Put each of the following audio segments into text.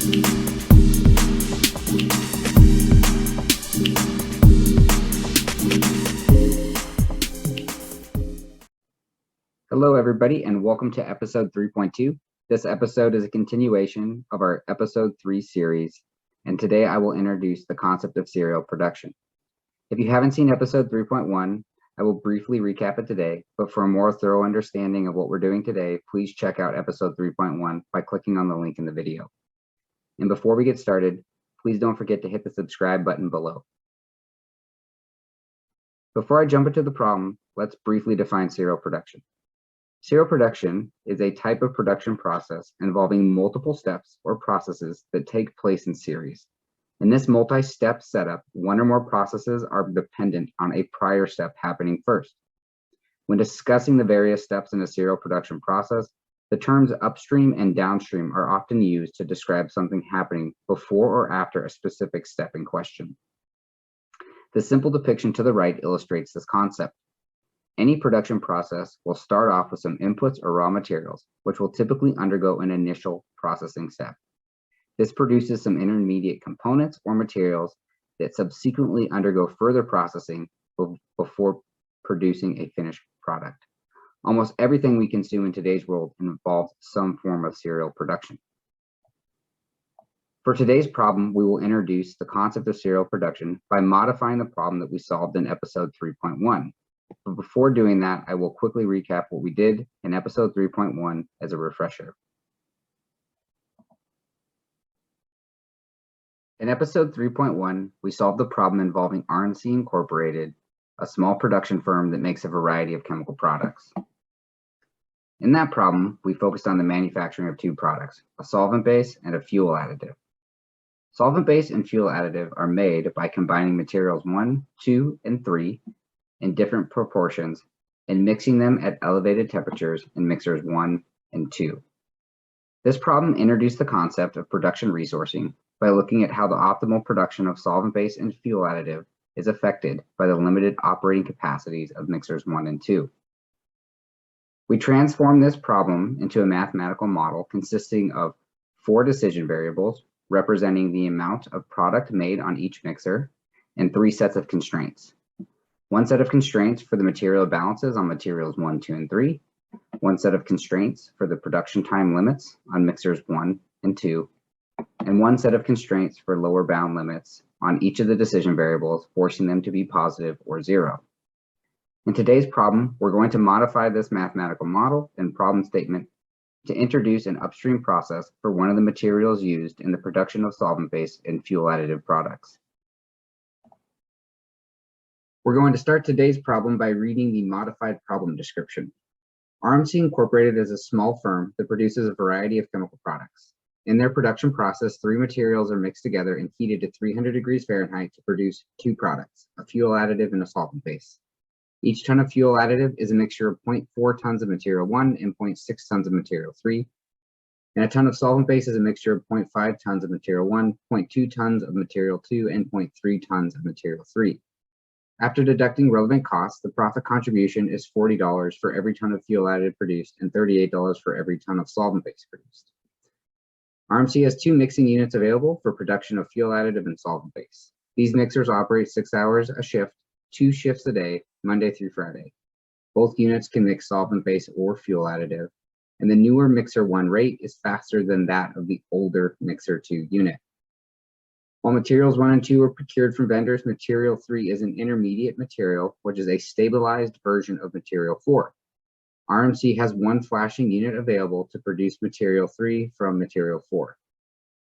Hello, everybody, and welcome to episode 3.2. This episode is a continuation of our episode 3 series, and today I will introduce the concept of serial production. If you haven't seen episode 3.1, I will briefly recap it today, but for a more thorough understanding of what we're doing today, please check out episode 3.1 by clicking on the link in the video. And before we get started, please don't forget to hit the subscribe button below. Before I jump into the problem, let's briefly define serial production. Serial production is a type of production process involving multiple steps or processes that take place in series. In this multi-step setup, one or more processes are dependent on a prior step happening first. When discussing the various steps in a serial production process, the terms upstream and downstream are often used to describe something happening before or after a specific step in question. The simple depiction to the right illustrates this concept. Any production process will start off with some inputs or raw materials, which will typically undergo an initial processing step. This produces some intermediate components or materials that subsequently undergo further processing before producing a finished product. Almost everything we consume in today's world involves some form of serial production. For today's problem, we will introduce the concept of serial production by modifying the problem that we solved in episode 3.1. But before doing that, I will quickly recap what we did in episode 3.1 as a refresher. In episode 3.1, we solved the problem involving RMC Incorporated, a small production firm that makes a variety of chemical products. In that problem, we focused on the manufacturing of two products, a solvent base and a fuel additive. Solvent base and fuel additive are made by combining materials 1, 2, and 3 in different proportions and mixing them at elevated temperatures in mixers 1 and 2. This problem introduced the concept of production resourcing by looking at how the optimal production of solvent base and fuel additive is affected by the limited operating capacities of mixers 1 and 2. We transformed this problem into a mathematical model consisting of 4 decision variables representing the amount of product made on each mixer and 3 sets of constraints. One set of constraints for the material balances on materials 1, 2, and 3, one set of constraints for the production time limits on mixers 1 and 2, and one set of constraints for lower bound limits on each of the decision variables, forcing them to be positive or 0. In today's problem, we're going to modify this mathematical model and problem statement to introduce an upstream process for one of the materials used in the production of solvent base and fuel additive products. We're going to start today's problem by reading the modified problem description. RMC Incorporated is a small firm that produces a variety of chemical products. In their production process, 3 materials are mixed together and heated to 300 degrees Fahrenheit to produce 2 products, a fuel additive and a solvent base. Each ton of fuel additive is a mixture of 0.4 tons of material 1 and 0.6 tons of material 3. And a ton of solvent base is a mixture of 0.5 tons of material 1, 0.2 tons of material 2, and 0.3 tons of material 3. After deducting relevant costs, the profit contribution is $40 for every ton of fuel additive produced and $38 for every ton of solvent base produced. RMC has 2 mixing units available for production of fuel additive and solvent base. These mixers operate 6 hours a shift, 2 shifts a day, Monday through Friday. Both units can mix solvent base or fuel additive, and the newer mixer 1 rate is faster than that of the older mixer 2 unit. While materials 1 and 2 are procured from vendors, material 3 is an intermediate material, which is a stabilized version of material 4. RMC has 1 flashing unit available to produce material 3 from material 4.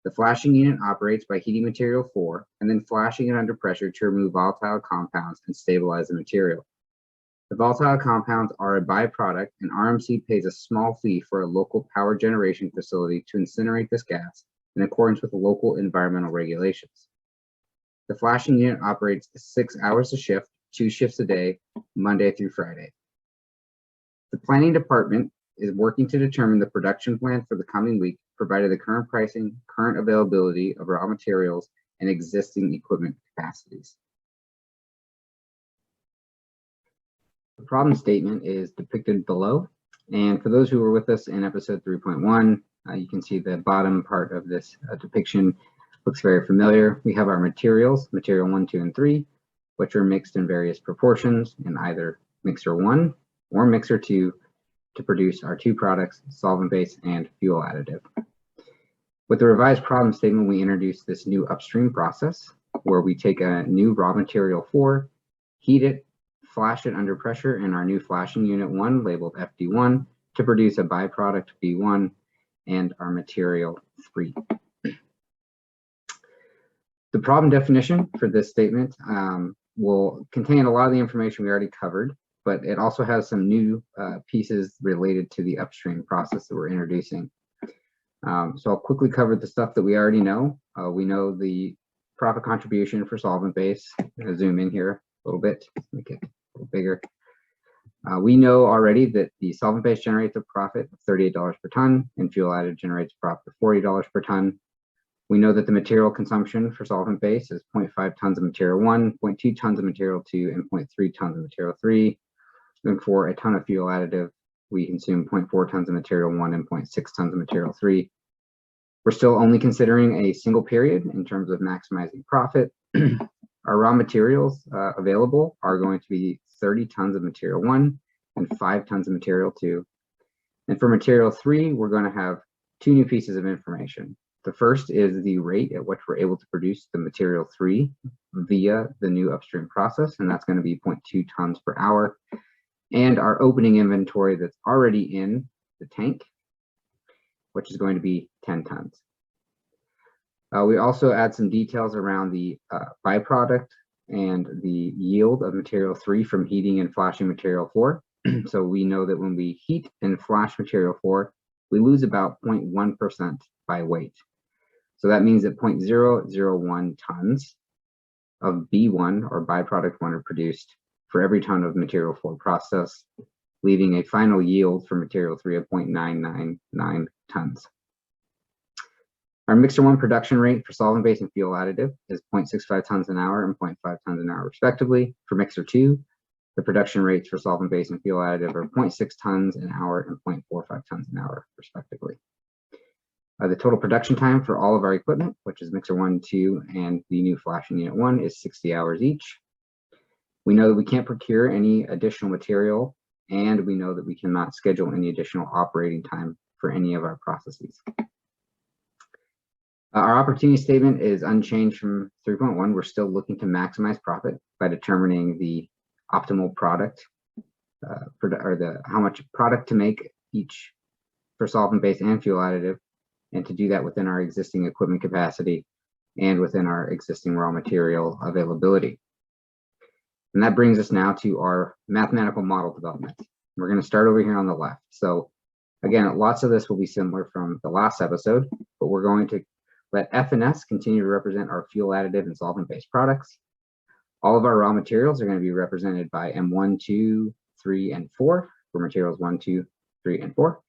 The flashing unit operates by heating material 4 and then flashing it under pressure to remove volatile compounds and stabilize the material. The volatile compounds are a byproduct, and RMC pays a small fee for a local power generation facility to incinerate this gas in accordance with local environmental regulations. The flashing unit operates 6 hours a shift, 2 shifts a day, Monday through Friday. The planning department is working to determine the production plan for the coming week, provided the current pricing, current availability of raw materials, and existing equipment capacities. The problem statement is depicted below. And for those who were with us in episode 3.1, You can see the bottom part of this depiction looks very familiar. We have our materials, material 1, 2, and 3, which are mixed in various proportions in either mixer 1 or mixer 2 to produce our two products, solvent base and fuel additive. With the revised problem statement, we introduce this new upstream process where we take a new raw material 4, heat it, flash it under pressure in our new flashing unit 1 labeled FD1 to produce a byproduct B1 and our material 3. The problem definition for this statement will contain a lot of the information we already covered, but it also has some new pieces related to the upstream process that we're introducing. So I'll quickly cover the stuff that we already know. We know the profit contribution for solvent base. I'm going to zoom in here a little bit, make it a little bigger. We know already that the solvent base generates a profit of $38 per ton and fuel additive generates a profit of $40 per ton. We know that the material consumption for solvent base is 0.5 tons of material 1, 0.2 tons of material 2, and 0.3 tons of material 3. And for a ton of fuel additive, we consume 0.4 tons of material 1 and 0.6 tons of material 3. We're still only considering a single period in terms of maximizing profit. Our raw materials available are going to be 30 tons of material 1 and 5 tons of material 2. And for material 3, we're going to have two new pieces of information. The first is the rate at which we're able to produce the material 3 via the new upstream process, and that's going to be 0.2 tons per hour. And our opening inventory that's already in the tank, which is going to be 10 tons. We also add some details around the byproduct and the yield of material 3 from heating and flashing material 4. So we know that when we heat and flash material 4, we lose about 0.1% by weight. So that means that 0.001 tons of B1 or byproduct 1 are produced for every ton of material 4 processed, leaving a final yield for material 3 of 0.999 tons. Our mixer 1 production rate for solvent base and fuel additive is 0.65 tons an hour and 0.5 tons an hour respectively. For mixer 2, the production rates for solvent base and fuel additive are 0.6 tons an hour and 0.45 tons an hour respectively. The total production time for all of our equipment, which is mixer 1, 2, and the new flashing unit 1, is 60 hours each. We know that we can't procure any additional material, and we know that we cannot schedule any additional operating time for any of our processes. Our opportunity statement is unchanged from 3.1. We're still looking to maximize profit by determining the optimal product, how much product to make each for solvent base and fuel additive, and to do that within our existing equipment capacity and within our existing raw material availability. And that brings us now to our mathematical model development. We're going to start over here on the left. So again, lots of this will be similar from the last episode, but we're going to let F and S continue to represent our fuel additive and solvent-based products. All of our raw materials are going to be represented by M1, 2, 3, and 4 for materials 1, 2, 3, and 4.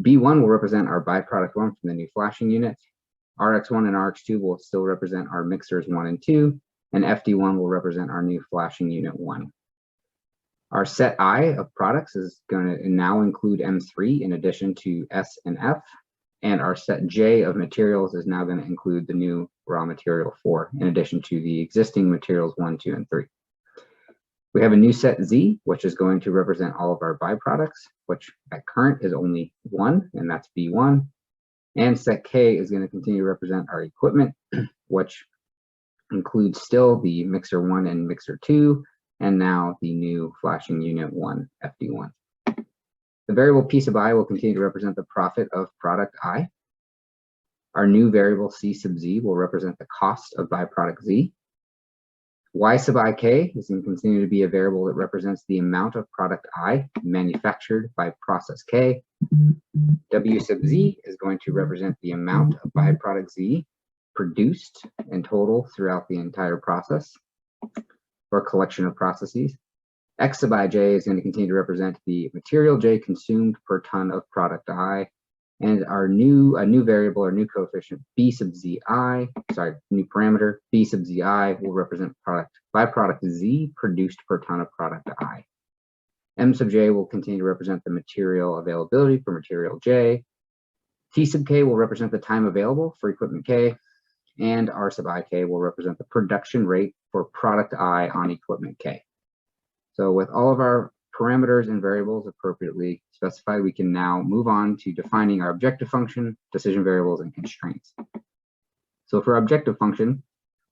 B1 will represent our byproduct 1 from the new flashing unit. RX1 and RX2 will still represent our mixers 1 and 2, and FD1 will represent our new flashing unit 1. Our set I of products is going to now include M3 in addition to S and F, and our set J of materials is now going to include the new raw material 4 in addition to the existing materials 1, 2, and 3. We have a new set Z, which is going to represent all of our byproducts, which at current is only 1, and that's B1. And set K is going to continue to represent our equipment, which includes still the mixer 1 and mixer 2, and now the new flashing unit 1, FD1. The variable P sub I will continue to represent the profit of product I. Our new variable C sub Z will represent the cost of byproduct Z. Y sub ik is going to continue to be a variable that represents the amount of product I manufactured by process K. W sub Z is going to represent the amount of byproduct Z produced in total throughout the entire process or collection of processes. X sub ij is going to continue to represent the material J consumed per ton of product I. And our new variable or new coefficient B sub Zi, new parameter B sub Zi will represent byproduct Z produced per ton of product I. M sub J will continue to represent the material availability for material J. T sub k will represent the time available for equipment K, and R sub ik will represent the production rate for product I on equipment K. So with all of our parameters and variables appropriately specified, we can now move on to defining our objective function, decision variables, and constraints. So for objective function,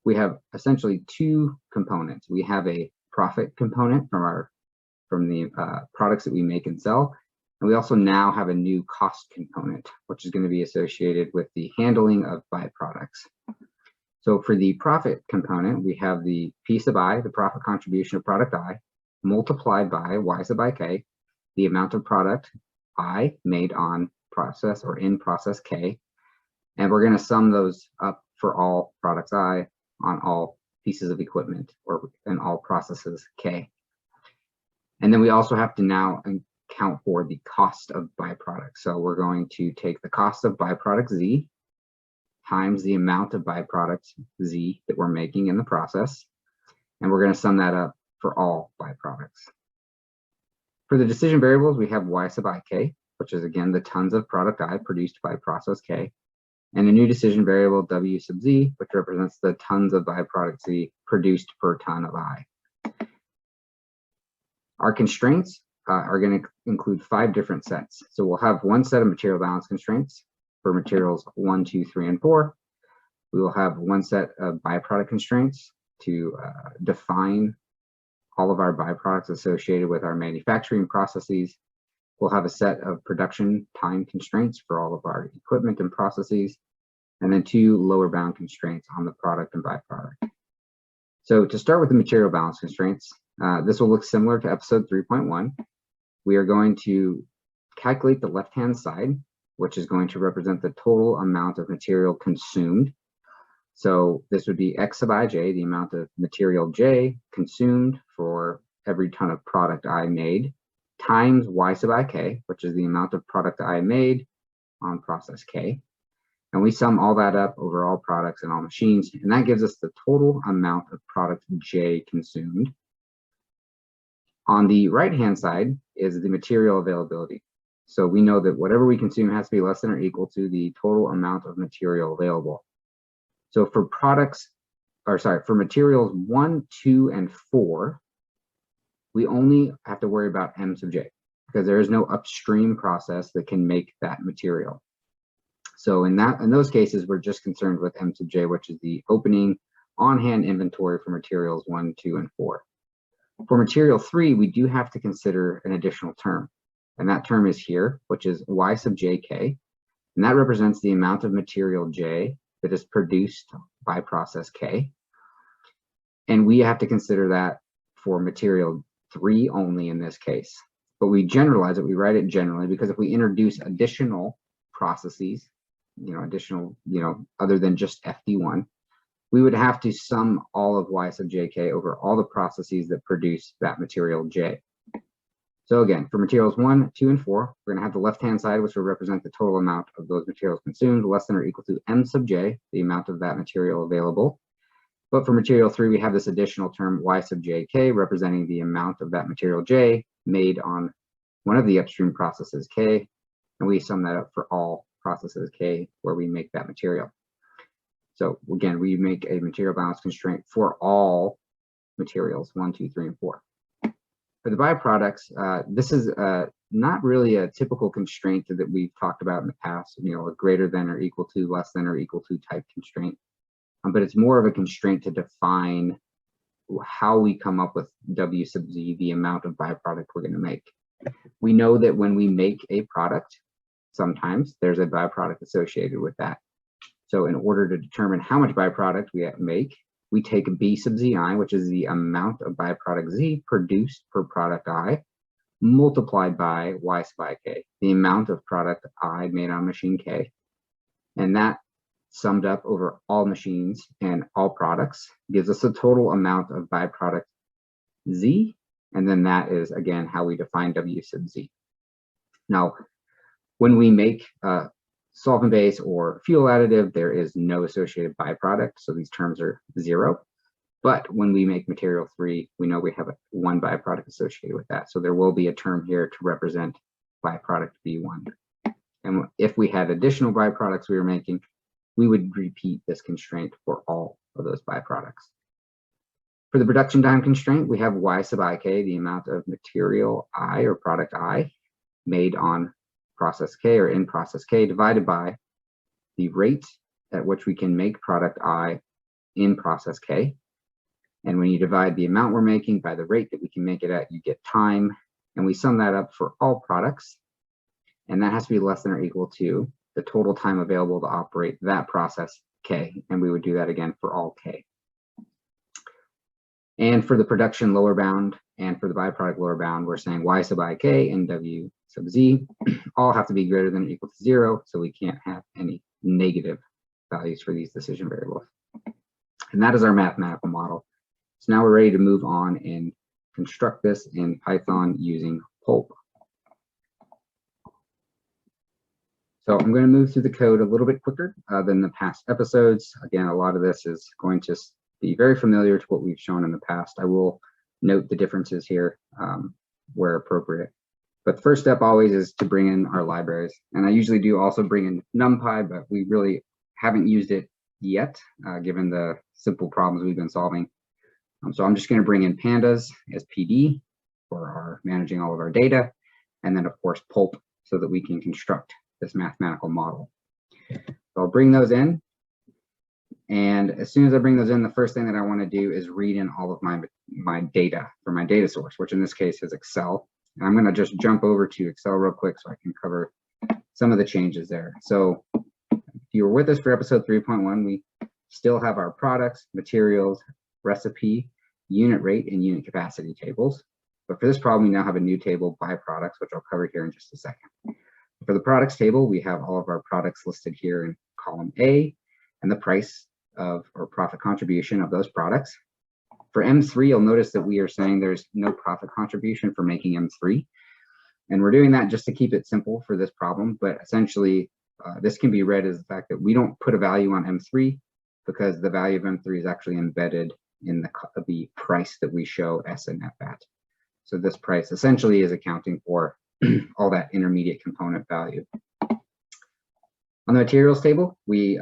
we have essentially two components. We have a profit component from the products that we make and sell. And we also now have a new cost component, which is going to be associated with the handling of byproducts. So for the profit component, we have the P sub I, the profit contribution of product I, multiplied by Y sub ik, the amount of product I made on process or in process K. And we're going to sum those up for all products I on all pieces of equipment or in all processes K. And then we also have to now account for the cost of byproduct. So we're going to take the cost of byproduct Z times the amount of byproduct Z that we're making in the process. And we're going to sum that up for all byproducts. For the decision variables, we have Y sub ik, which is again the tons of product I produced by process K, and a new decision variable W sub Z, which represents the tons of byproduct Z produced per ton of I. Our constraints are going to include 5 different sets. So we'll have one set of material balance constraints for materials 1, 2, 3, and 4. We will have one set of byproduct constraints to define all of our byproducts associated with our manufacturing processes. We'll have a set of production time constraints for all of our equipment and processes, and then 2 lower bound constraints on the product and byproduct. So to start with the material balance constraints, this will look similar to episode 3.1. We are going to calculate the left-hand side, which is going to represent the total amount of material consumed. So this would be X sub ij, the amount of material J consumed for every ton of product I made, times Y sub ik, which is the amount of product I made on process K. And we sum all that up over all products and all machines, and that gives us the total amount of product J consumed. On the right-hand side is the material availability. So we know that whatever we consume has to be less than or equal to the total amount of material available. So for for materials 1, 2, and 4, we only have to worry about M sub J because there is no upstream process that can make that material. So in those cases, we're just concerned with M sub J, which is the opening on-hand inventory for materials 1, 2, and 4. For material 3, we do have to consider an additional term, and that term is here, which is Y sub jk, and that represents the amount of material J that is produced by process K. And we have to consider that for material 3 only in this case. But we generalize it, we write it generally, because if we introduce additional processes, other than just FD1, we would have to sum all of Y sub jk over all the processes that produce that material J. So again, for materials 1, 2, and 4, we're going to have the left-hand side, which will represent the total amount of those materials consumed, less than or equal to M sub J, the amount of that material available. But for material 3, we have this additional term Y sub jk, representing the amount of that material J made on one of the upstream processes K, and we sum that up for all processes K where we make that material. So again, we make a material balance constraint for all materials 1, 2, 3, and 4. For the byproducts, this is not really a typical constraint that we've talked about in the past, a greater than or equal to, less than or equal to type constraint. But it's more of a constraint to define how we come up with W sub Z, the amount of byproduct we're going to make. We know that when we make a product, sometimes there's a byproduct associated with that. So in order to determine how much byproduct we make, we take B sub Zi, which is the amount of byproduct Z produced per product I, multiplied by Y sub ik, the amount of product I made on machine K. And that summed up over all machines and all products gives us a total amount of byproduct Z. And then that is, again, how we define W sub Z. Now, when we make solvent base or fuel additive, there is no associated byproduct, so these terms are 0. But when we make material 3, we know we have one byproduct associated with that. So there will be a term here to represent byproduct B1. And if we had additional byproducts we were making, we would repeat this constraint for all of those byproducts. For the production time constraint, we have y sub ik, the amount of material I or product I made on process K or in process K, divided by the rate at which we can make product I in process K. And when you divide the amount we're making by the rate that we can make it at, you get time. And we sum that up for all products. And that has to be less than or equal to the total time available to operate that process K. And we would do that again for all K. And for the production lower bound and for the byproduct lower bound, we're saying y sub ik and w sub z all have to be greater than or equal to 0. So we can't have any negative values for these decision variables. And that is our mathematical model. So now we're ready to move on and construct this in Python using pulp. So I'm going to move through the code a little bit quicker than the past episodes. Again, a lot of this is going to be very familiar to what we've shown in the past. I will note the differences here where appropriate. But the first step always is to bring in our libraries. And I usually do also bring in NumPy, but we really haven't used it yet, given the simple problems we've been solving. So I'm just going to bring in pandas as PD for our managing all of our data, and then of course pulp so that we can construct this mathematical model. So I'll bring those in, and as soon as I bring those in, the first thing that I want to do is read in all of my data from my data source, which in this case is Excel. And I'm going to just jump over to Excel real quick so I can cover some of the changes there. So if you were with us for episode 3.1, we still have our products, materials, recipe, unit rate, and unit capacity tables. But for this problem, we now have a new table, byproducts, which I'll cover here in just a second. For the products table, we have all of our products listed here in column A and the price of or profit contribution of those products. For M3, you'll notice that we are saying there's no profit contribution for making M3. And we're doing that just to keep it simple for this problem. But essentially, this can be read as the fact that we don't put a value on M3 because the value of M3 is actually embedded in the price that we show S and F at. So this price essentially is accounting for all that intermediate component value. On the materials table, we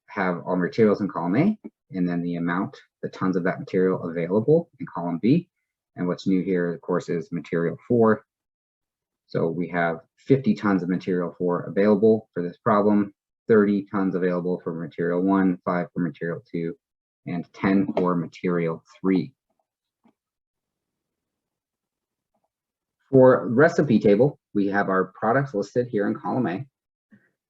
have all materials in column A, and then the amount, the tons of that material available in column B. And what's new here, of course, is material 4. So we have 50 tons of material 4 available for this problem, 30 tons available for material 1, 5 for material 2, and 10 for material 3. For recipe table, we have our products listed here in column A,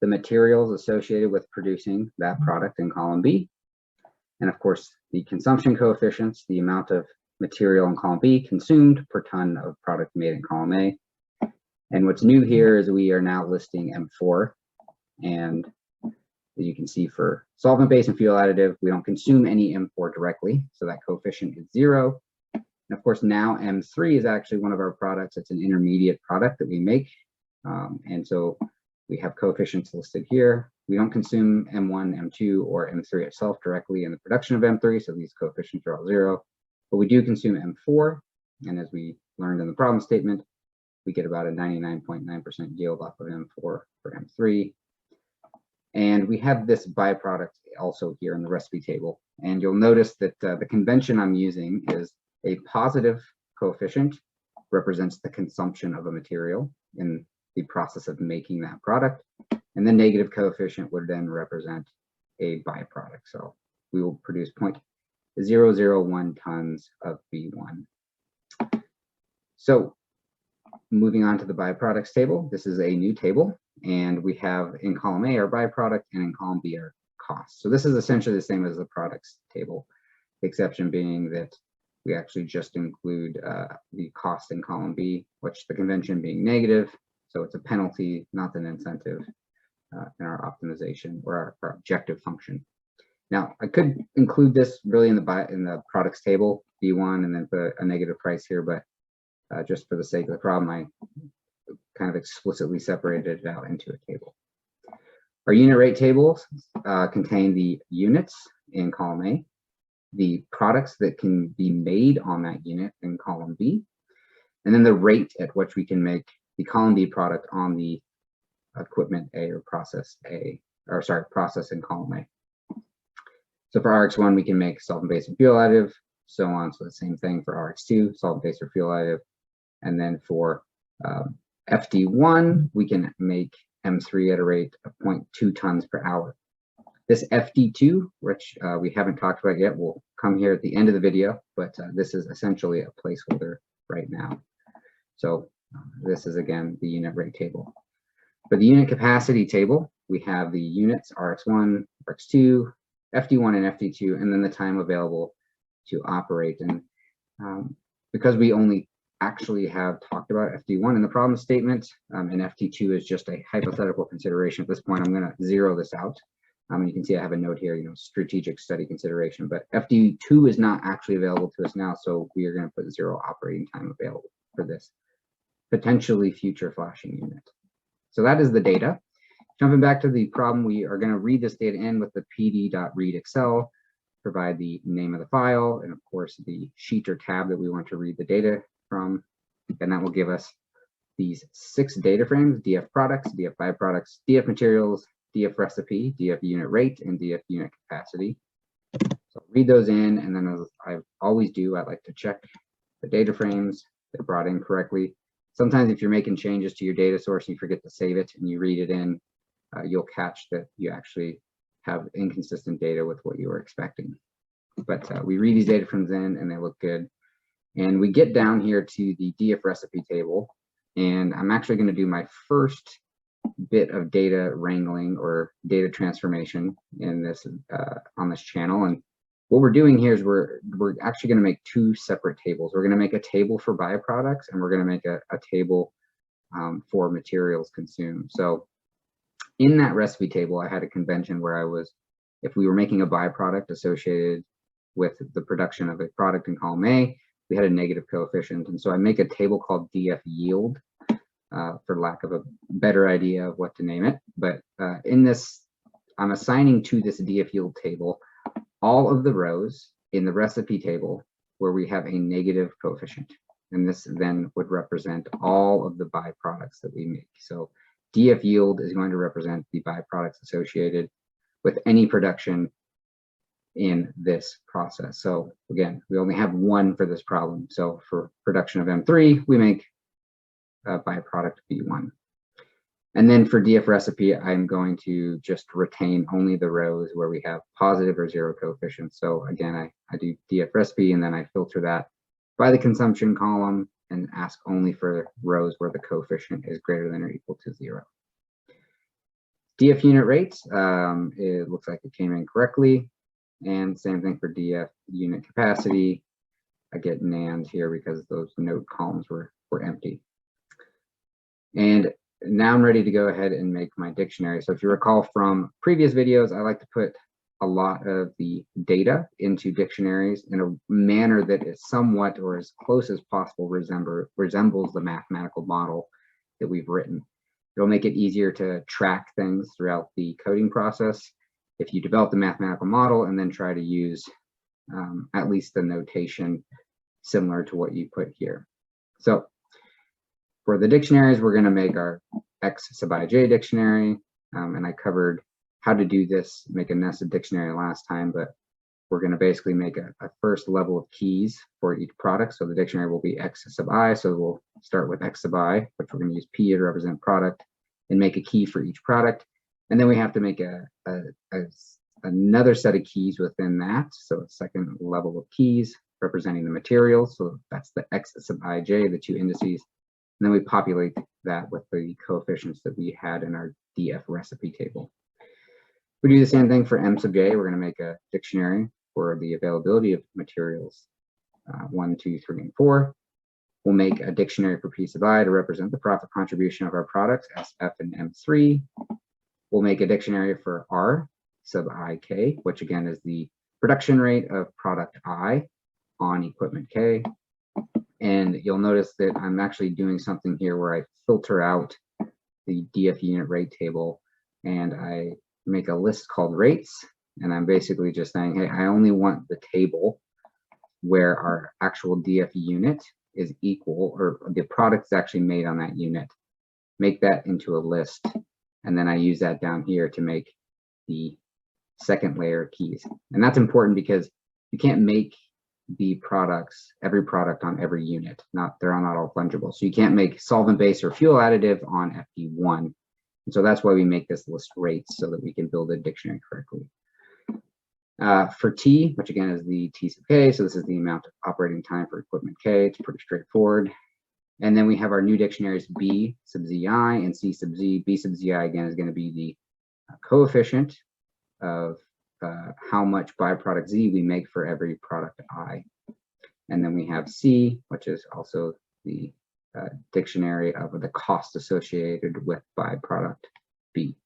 the materials associated with producing that product in column B, and of course the consumption coefficients, the amount of material in column B consumed per ton of product made in column A. And what's new here is we are now listing M4, and as you can see, for solvent base and fuel additive, we don't consume any M4 directly, so that coefficient is 0. And of course, now M3 is actually one of our products. It's an intermediate product that we make. And so we have coefficients listed here. We don't consume M1, M2, or M3 itself directly in the production of M3, so these coefficients are all 0. But we do consume M4, and as we learned in the problem statement, we get about a 99.9% yield off of M4 for M3. And we have this byproduct also here in the recipe table. And you'll notice that the convention I'm using is a positive coefficient represents the consumption of a material in the process of making that product. And the negative coefficient would then represent a byproduct. So we will produce 0.001 tons of B1. So moving on to the byproducts table, this is a new table, and we have in column A our byproduct and in column B our cost. So this is essentially the same as the products table, the exception being that we actually just include the cost in column B, which the convention being negative, so it's a penalty, not an incentive in our optimization or our objective function. Now, I could include this really in the products table, B1, and then put a negative price here, but just for the sake of the problem, I kind of explicitly separated it out into a table. Our unit rate tables contain the units in column A, the products that can be made on that unit in column B, and then the rate at which we can make the column B product on the equipment A or process A, or sorry, process in column A. So for RX1, we can make solvent base and fuel additive, so on. So the same thing for RX2, solvent base or fuel additive. And then for FD1, we can make M3 at a rate of 0.2 tons per hour. This FD2, which we haven't talked about yet, will come here at the end of the video, but this is essentially a placeholder right now. So this is, again, the unit rate table. For the unit capacity table, we have the units RX1, RX2, FD1, and FD2, and then the time available to operate. And because we only actually have talked about FD1 in the problem statement, and FD2 is just a hypothetical consideration at this point, I'm going to zero this out. You can see I have a note here, strategic study consideration, but FD2 is not actually available to us now, so we are going to put 0 operating time available for this potentially future flashing unit. So that is the data. Jumping back to the problem, we are going to read this data in with the pd.readExcel, provide the name of the file, and of course the sheet or tab that we want to read the data from, and that will give us these 6 data frames: DF products, DF byproducts, DF materials, DF recipe, DF unit rate, and DF unit capacity. So read those in, and then as I always do, I like to check the data frames that are brought in correctly. Sometimes if you're making changes to your data source and you forget to save it and you read it in, you'll catch that you actually have inconsistent data with what you were expecting. But we read these data frames in and they look good. And we get down here to the DF recipe table, and I'm actually going to do my first bit of data wrangling or data transformation in this on this channel. And what we're doing here is we're actually going to make 2 separate tables. We're going to make a table for byproducts, and we're going to make a table for materials consumed. So in that recipe table, I had a convention where if we were making a byproduct associated with the production of a product in column A, we had a negative coefficient. And so I make a table called DF yield, for lack of a better idea of what to name it. But in this, I'm assigning to this DF yield table all of the rows in the recipe table where we have a negative coefficient. And this then would represent all of the byproducts that we make. So DF yield is going to represent the byproducts associated with any production in this process. So again, we only have 1 for this problem. So for production of M3, we make byproduct B1. And then for DF recipe, I'm going to just retain only the rows where we have positive or 0 coefficients. So again, I do DF recipe, and then I filter that by the consumption column and ask only for rows where the coefficient is greater than or equal to 0. DF unit rates, it looks like it came in correctly. And same thing for DF unit capacity. I get NAND here because those node columns were empty. And now I'm ready to go ahead and make my dictionary. So if you recall from previous videos, I like to put a lot of the data into dictionaries in a manner that is somewhat or as close as possible resembles the mathematical model that we've written. It'll make it easier to track things throughout the coding process if you develop the mathematical model and then try to use at least the notation similar to what you put here. So for the dictionaries, we're going to make our X sub ij dictionary, and I covered how to do this, make a nested dictionary last time, but we're going to basically make a first level of keys for each product. So the dictionary will be X sub I, so we'll start with X sub I, which we're going to use P to represent product, and make a key for each product. And then we have to make another set of keys within that, so a second level of keys representing the materials. So that's the X sub ij, the 2 indices. And then we populate that with the coefficients that we had in our DF recipe table. We do the same thing for M sub j. We're going to make a dictionary for the availability of materials 1, 2, 3, and 4. We'll make a dictionary for P sub I to represent the profit contribution of our products, SF and M3. We'll make a dictionary for R sub ik, which again is the production rate of product I on equipment K. And you'll notice that I'm actually doing something here where I filter out the DF unit rate table and I make a list called rates. And I'm basically just saying, hey, I only want the table where our actual DF unit is equal, or the product is actually made on that unit. Make that into a list And then I use that down here to make the second layer of keys. And that's important because you can't make the products, every product on every unit. They're not all fungible. So you can't make solvent base or fuel additive on FD1. And so that's why we make this list rates so that we can build a dictionary correctly. For T, which again is the T sub K, so this is the amount of operating time for equipment K. It's pretty straightforward. And then we have our new dictionaries B sub ZI and C sub Z. B sub ZI again is going to be the coefficient of how much byproduct Z we make for every product I. And then we have C, which is also the dictionary of the cost associated with byproduct B.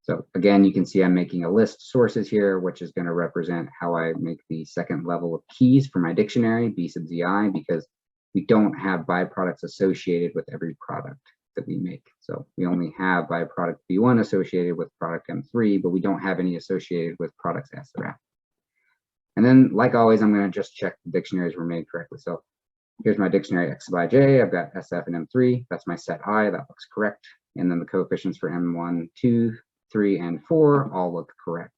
So again, you can see I'm making a list of sources here, which is going to represent how I make the second level of keys for my dictionary, B sub ZI, because we don't have byproducts associated with every product that we make. So we only have byproduct B1 associated with product M3, but we don't have any associated with products S or F. And then, like always, I'm going to just check the dictionaries were made correctly. So here's my dictionary X sub IJ. I've got SF and M3. That's my set I. That looks correct. And then the coefficients for M1, 2, 3, and 4 all look correct.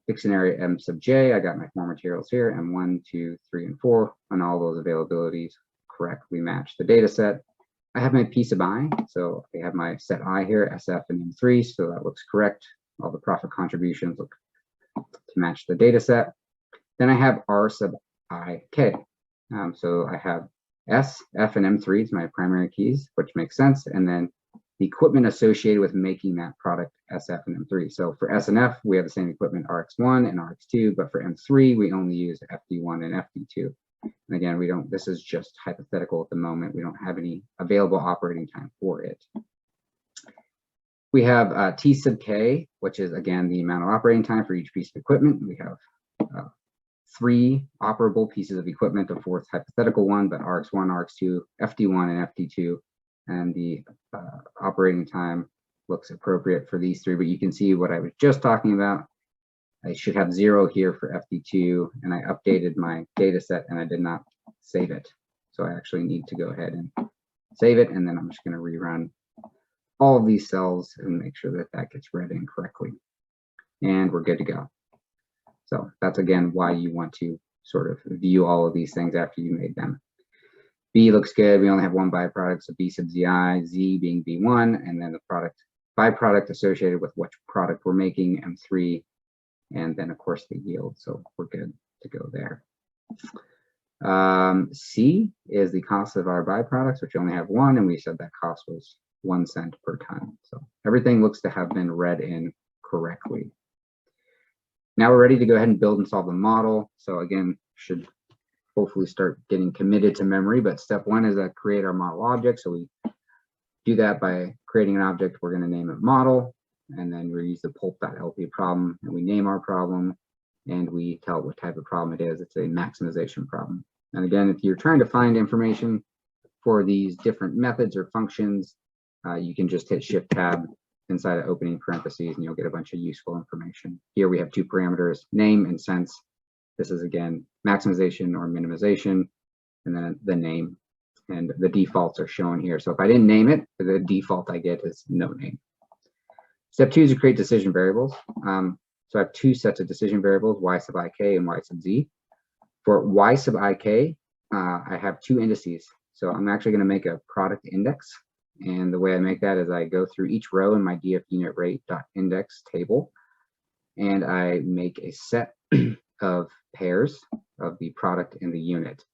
Dictionary M sub J, I got my 4 materials here, M1, 2, 3, and 4, and all those availabilities correctly match the data set. I have my P sub I, so I have my set I here, SF and M3, so that looks correct. All the profit contributions look to match the data set. Then I have R sub IK. So I have S, F, and M3 is my primary keys, which makes sense. And then the equipment associated with making that product SF and M3. So for S and F, we have the same equipment RX1 and RX2, but for M3, we only use FD1 and FD2. And again, this is just hypothetical at the moment. We don't have any available operating time for it. We have T sub K, which is again the amount of operating time for each piece of equipment. We have 3 operable pieces of equipment, a 4th hypothetical one, but RX1, RX2, FD1, and FD2. And the operating time looks appropriate for these 3, but you can see what I was just talking about. I should have 0 here for FD2, and I updated my data set and I did not save it. So I actually need to go ahead and save it, and then I'm just going to rerun all of these cells and make sure that that gets read in correctly. And we're good to go. So that's again why you want to sort of view all of these things after you made them. B looks good. We only have 1 byproduct, so B sub ZI, Z being B1, and then the byproduct associated with which product we're making, M3, and then of course the yield. So we're good to go there. C is the cost of our byproducts, which we only have 1, and we said that cost was 1 cent per ton. So everything looks to have been read in correctly. Now we're ready to go ahead and build and solve the model. So again, should hopefully start getting committed to memory, but step 1 is to create our model object. So we do that by creating an object. We're going to name it model, and then we use the pulp.lp problem, and we name our problem, and we tell it what type of problem it is. It's a maximization problem. And again, if you're trying to find information for these different methods or functions, you can just hit Shift Tab inside of opening parentheses, and you'll get a bunch of useful information. Here we have 2 parameters, name and sense. This is again maximization or minimization, and then the name, and the defaults are shown here. So if I didn't name it, the default I get is no name. Step 2 is to create decision variables. So I have 2 sets of decision variables, y sub ik and y sub z. For y sub ik, I have 2 indices. So I'm actually going to make a product index. And the way I make that is I go through each row in my df unit rate.index table, and I make a set of pairs of the product in the unit.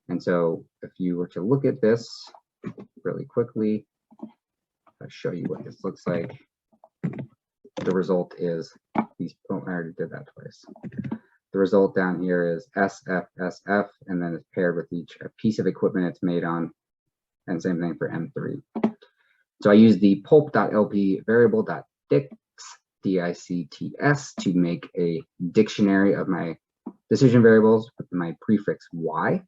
And so if you were to look at this really quickly, I'll show you what this looks like. The result is these, oh, I already did that twice. The result down here is SF, SF, and then it's paired with each piece of equipment it's made on, and same thing for M3. So I use the pulp.lp variable.dicts, D-I-C-T-S, to make a dictionary of my decision variables with my prefix y.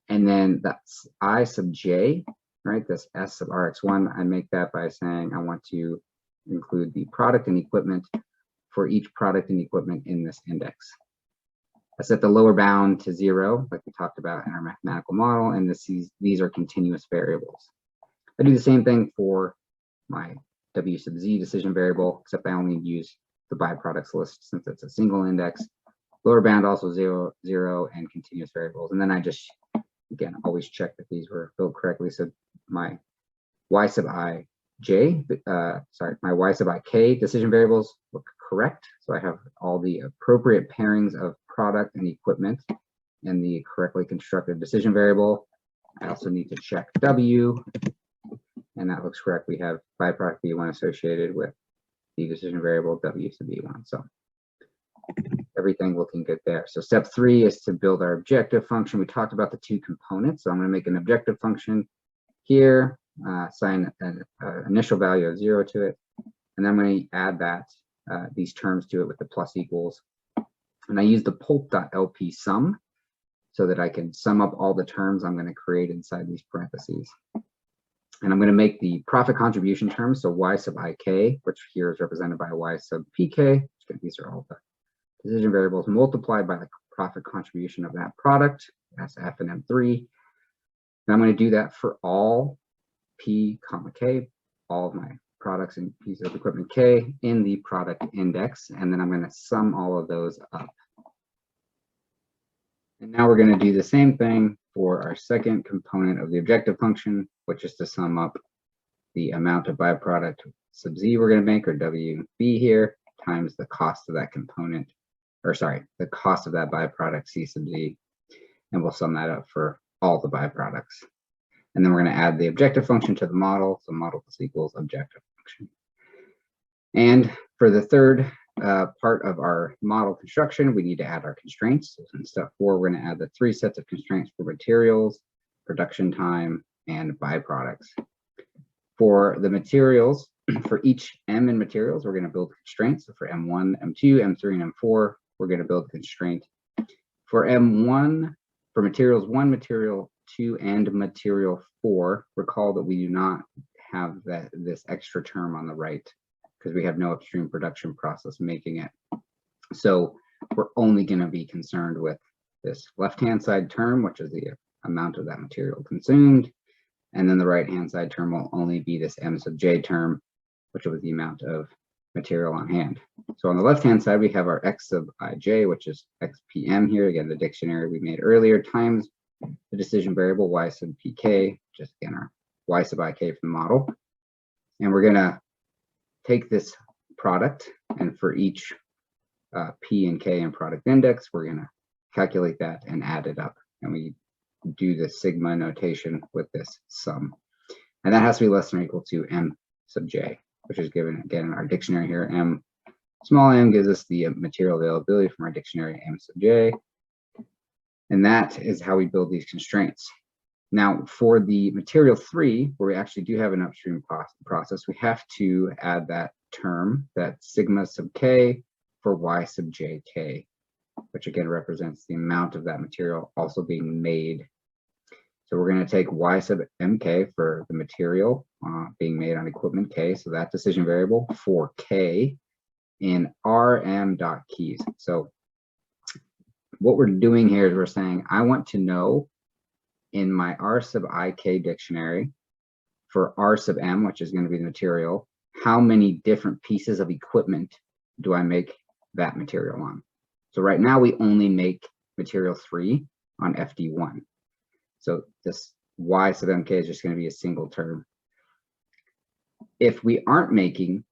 And then that's I sub j, right? This S sub RX1, I make that by saying I want to include the product and equipment for each product and equipment in this index. I set the lower bound to 0, like we talked about in our mathematical model, and these are continuous variables. I do the same thing for my W sub Z decision variable, except I only use the byproducts list since it's a single index. Lower bound also 0, 0, and continuous variables. And then I just, again, always check that these were filled correctly. So my Y sub I J, my Y sub I K decision variables look correct. So I have all the appropriate pairings of product and equipment and the correctly constructed decision variable. I also need to check W, and that looks correct. We have byproduct B1 associated with the decision variable W sub B1. So everything looking good there. So step 3 is to build our objective function. We talked about the 2 components. So I'm going to make an objective function here, assign an initial value of 0 to it, and then I'm going to add that these terms to it with the plus equals. And I use the pulp.lp sum so that I can sum up all the terms I'm going to create inside these parentheses. And I'm going to make the profit contribution term, so Y sub IK, which here is represented by Y sub PK. These are all the decision variables multiplied by the profit contribution of that product. That's F and M3. And I'm going to do that for all P comma K, all of my products and pieces of equipment K in the product index. And then I'm going to sum all of those up. And now we're going to do the same thing for our second component of the objective function, which is to sum up the amount of byproduct sub Z we're going to make, or WB here, times the cost of that component, or sorry, the cost of that byproduct C sub Z, and we'll sum that up for all the byproducts. And then we're going to add the objective function to the model, so model plus equals objective function. And for the third part of our model construction, we need to add our constraints. So in step 4, we're going to add the 3 sets of constraints for materials, production time, and byproducts. For the materials, for each M in materials, we're going to build constraints. So for M1, M2, M3, and M4, we're going to build a constraint. For M1, for materials 1, material 2, and material 4, recall that we do not have this extra term on the right because we have no upstream production process making it. So we're only going to be concerned with this left-hand side term, which is the amount of that material consumed. And then the right-hand side term will only be this M sub J term, which was the amount of material on hand. So on the left-hand side, we have our X sub IJ, which is XPM here, again, the dictionary we made earlier, times the decision variable Y sub PK, just again, our Y sub IK from the model. And we're going to take this product, and for each P and K in product index, we're going to calculate that and add it up. And we do the sigma notation with this sum. And that has to be less than or equal to M sub J, which is given again in our dictionary here. M, small m gives us the material availability from our dictionary, M sub J. And that is how we build these constraints. Now, for the material 3, where we actually do have an upstream process, we have to add that term, that sigma sub K for Y sub JK, which again represents the amount of that material also being made. So we're going to take Y sub MK for the material being made on equipment K, so that decision variable for K in rm.keys. So what we're doing here is we're saying, I want to know in my R sub IK dictionary for R sub M, which is going to be the material, how many different pieces of equipment do I make that material on? So right now we only make material 3 on FD1. So this Y sub MK is just going to be a single term. If we aren't making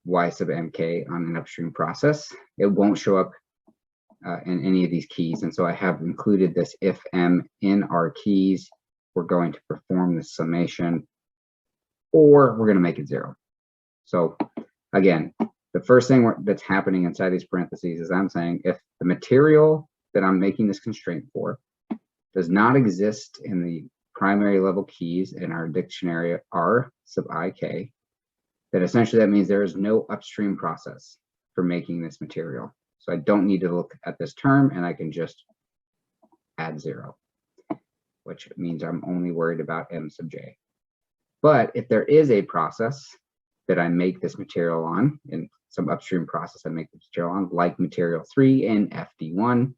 Y sub MK on an upstream process, it won't show up in any of these keys. And so I have included this if M in our keys. We're going to perform this summation, or we're going to make it 0. So again, the first thing that's happening inside these parentheses is I'm saying if the material that I'm making this constraint for does not exist in the primary level keys in our dictionary R sub IK, then essentially that means there is no upstream process for making this material. So I don't need to look at this term, and I can just add 0, which means I'm only worried about M sub J. But if there is a process that I make this material on, in some upstream process I make the material on, like material 3 in FD1,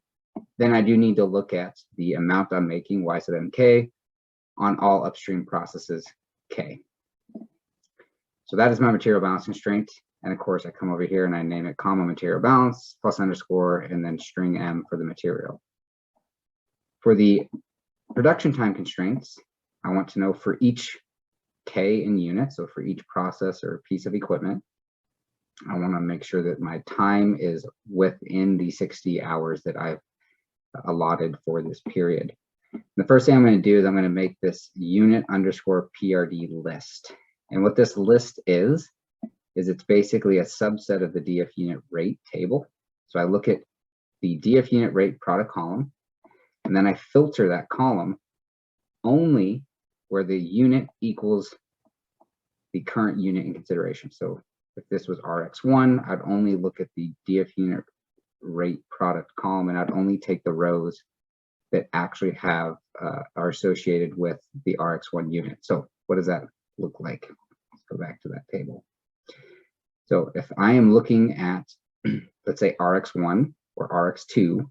then I do need to look at the amount I'm making, Y sub MK, on all upstream processes K. So that is my material balance constraint. And of course, I come over here and I name it comma material balance plus underscore and then string M for the material. For the production time constraints, I want to know for each K in units, so for each process or piece of equipment, I want to make sure that my time is within the 60 hours that I've allotted for this period. The first thing I'm going to do is I'm going to make this unit underscore PRD list. And what this list is it's basically a subset of the DF unit rate table. So I look at the DF unit rate product column, and then I filter that column only where the unit equals the current unit in consideration. So if this was RX1, I'd only look at the DF unit rate product column, and I'd only take the rows that actually have are associated with the RX1 unit. So what does that look like? Let's go back to that table. So if I am looking at, let's say RX1 or RX2,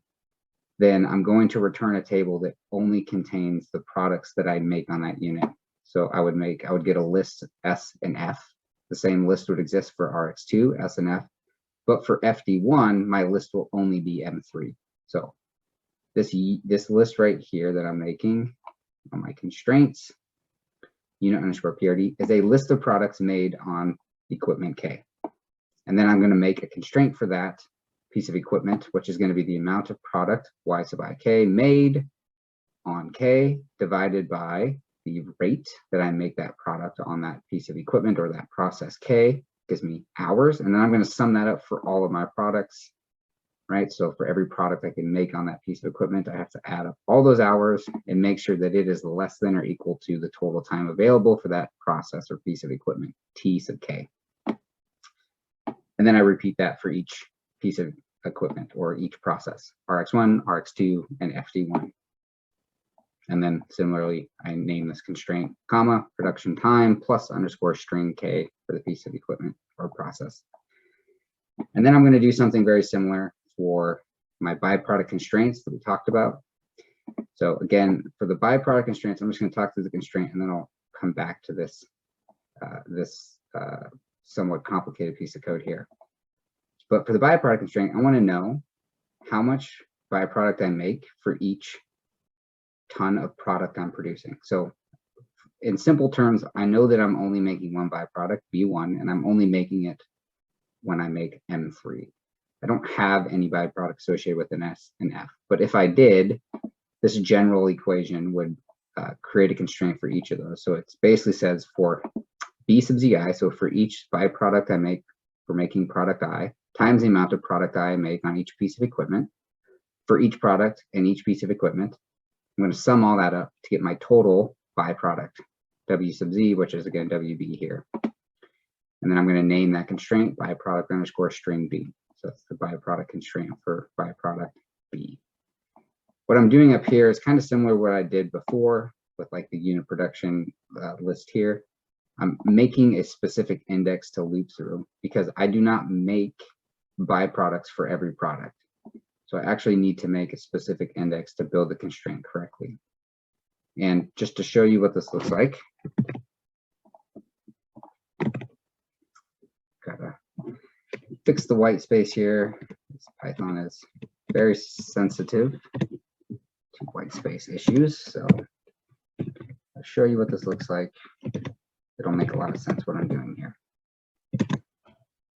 then I'm going to return a table that only contains the products that I make on that unit. So I would get a list S and F. The same list would exist for RX2, S and F, but for FD1, my list will only be M3. So this list right here that I'm making on my constraints, unit underscore PRD, is a list of products made on equipment K. And then I'm going to make a constraint for that piece of equipment, which is going to be the amount of product Y sub I K made on K divided by the rate that I make that product on that piece of equipment or that process K. Gives me hours. And then I'm going to sum that up for all of my products, right? So for every product I can make on that piece of equipment, I have to add up all those hours and make sure that it is less than or equal to the total time available for that process or piece of equipment, T sub K. And then I repeat that for each piece of equipment or each process, RX1, RX2, and FD1. And then similarly, I name this constraint, comma, production time plus underscore string K for the piece of equipment or process. And then I'm going to do something very similar for my byproduct constraints that we talked about. So again, for the byproduct constraints, I'm just going to talk through the constraint and then I'll come back to this, somewhat complicated piece of code here. But for the byproduct constraint, I want to know how much byproduct I make for each ton of product I'm producing. So in simple terms, I know that I'm only making one byproduct, B1, and I'm only making it when I make M3. I don't have any byproduct associated with an S and F. But if I did, this general equation would create a constraint for each of those. So it basically says for B sub ZI, so for each byproduct I make for making product I, times the amount of product I make on each piece of equipment, for each product and each piece of equipment, I'm going to sum all that up to get my total byproduct, W sub Z, which is again WB here. And then I'm going to name that constraint byproduct underscore string B. So that's the byproduct constraint for byproduct B. What I'm doing up here is kind of similar to what I did before with like the unit production list here. I'm making a specific index to loop through because I do not make byproducts for every product. So I actually need to make a specific index to build the constraint correctly. And just to show you what this looks like, gotta fix the white space here. This Python is very sensitive to white space issues. So I'll show you what this looks like. It'll make a lot of sense what I'm doing here.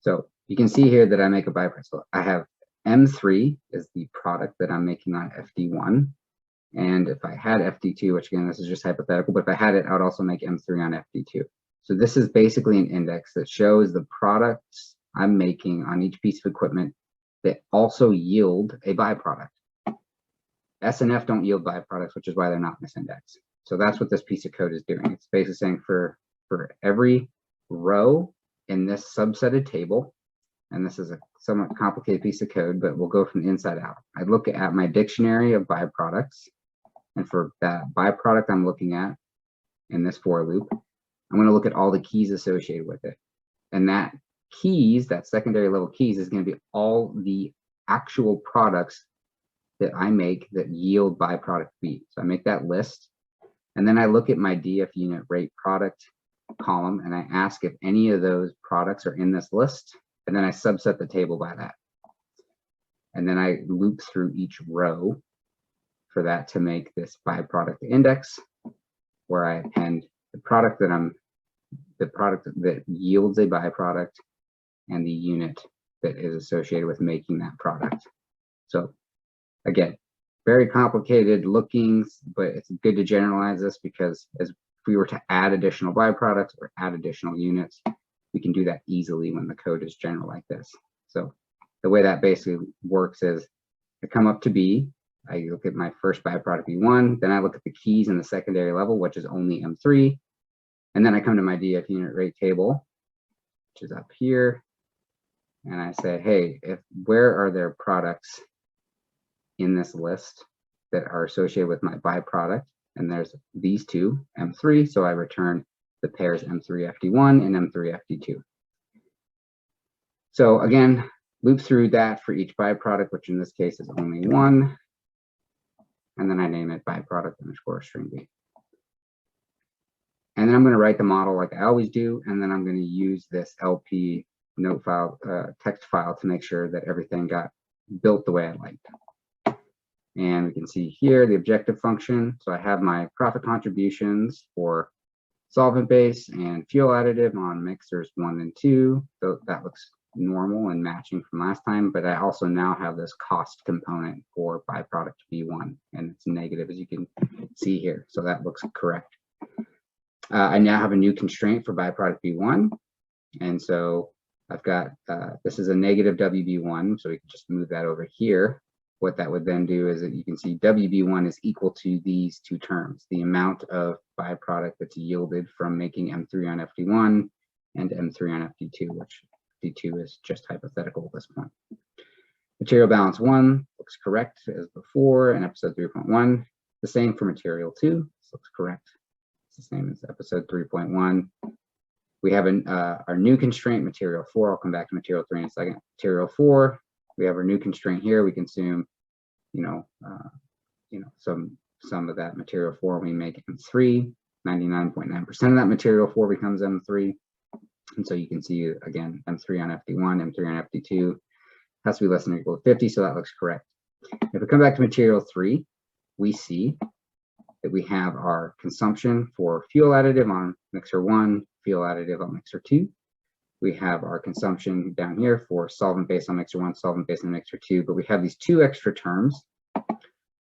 So you can see here that I make a byproduct. So I have M3 is the product that I'm making on FD1. And if I had FD2, which again, this is just hypothetical, but if I had it, I would also make M3 on FD2. So this is basically an index that shows the products I'm making on each piece of equipment that also yield a byproduct. S and F don't yield byproducts, which is why they're not in this index. So that's what this piece of code is doing. It's basically saying for every row in this subsetted table, and this is a somewhat complicated piece of code, but we'll go from the inside out. I look at my dictionary of byproducts, and for that byproduct I'm looking at in this for loop, I'm going to look at all the keys associated with it. And that keys, that secondary level keys, is going to be all the actual products that I make that yield byproduct B. So I make that list, and then I look at my DF unit rate product column and I ask if any of those products are in this list, and then I subset the table by that. And then I loop through each row for that to make this byproduct index, where I append the product that yields a byproduct and the unit that is associated with making that product. So again, very complicated looking, but it's good to generalize this because as if we were to add additional byproducts or add additional units, we can do that easily when the code is general like this. So the way that basically works is I come up to B, I look at my first byproduct B1, then I look at the keys in the secondary level, which is only M3, and then I come to my DF unit rate table, which is up here, and I say, hey, where are there products in this list that are associated with my byproduct? And there's these two, M3, so I return the pairs M3FD1 and M3FD2. So again, loop through that for each byproduct, which in this case is only one, and then I name it byproduct underscore string B. And then I'm going to write the model like I always do, and then I'm going to use this LP note file, text file, to make sure that everything got built the way I liked. And we can see here the objective function. So I have my profit contributions for solvent base and fuel additive on mixers 1 and 2. So that looks normal and matching from last time, but I also now have this cost component for byproduct B1, and it's negative, as you can see here. So that looks correct. I now have a new constraint for byproduct B1, and so I've got this is a negative WB1, so we can just move that over here. What that would then do is that you can see WB1 is equal to these two terms, the amount of byproduct that's yielded from making M3 on FD1 and M3 on FD2, which FD2 is just hypothetical at this point. Material balance 1 looks correct as before in episode 3.1. The same for material 2, this looks correct. It's the same as episode 3.1. We have our new constraint, material 4. I'll come back to material 3 in a second. Material 4, we have our new constraint here. We consume, some of that material 4. We make M3. 99.9% of that material 4 becomes M3. And so you can see again, M3 on FD1, M3 on FD2 has to be less than or equal to 50. So that looks correct. If we come back to material 3, we see that we have our consumption for fuel additive on mixer 1, fuel additive on mixer 2. We have our consumption down here for solvent base on mixer 1, solvent base on mixer 2, but we have these two extra terms,